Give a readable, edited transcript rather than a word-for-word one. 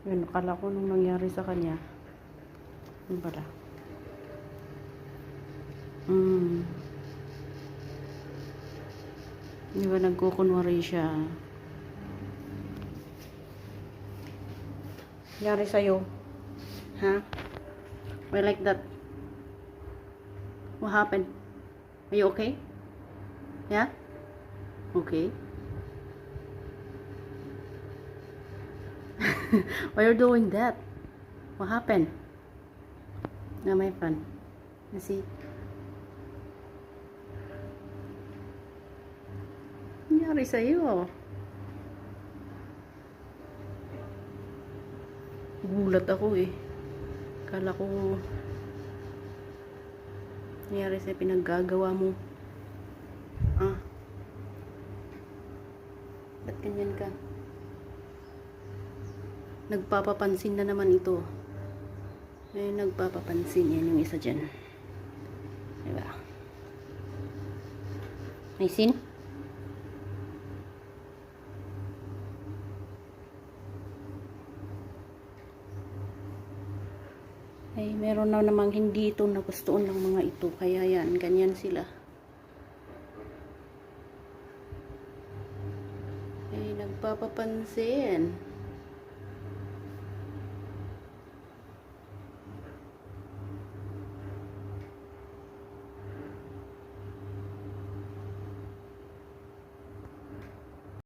Yun, akala ko nung nangyari sa kanya. Yun pala. Di ba nagkukunwari siya? Nangyari sa'yo? Ha? Why like that? What happened? Are you okay? Yeah? Okay. Why are you doing that? What happened? Na my fun. You see? Nangyari sa'yo. Gulat ako eh. Kala ko nangyari sa pinaggagawa mo. Ah. Ba't ganyan ka? Nagpapapansin na naman ito. May nagpapapansin. Yan yung isa dyan. Diba? May sin? Ay, meron na namang hindi ito nagustuhan ng mga ito. Kaya yan, ganyan sila. Ay, nagpapapansin.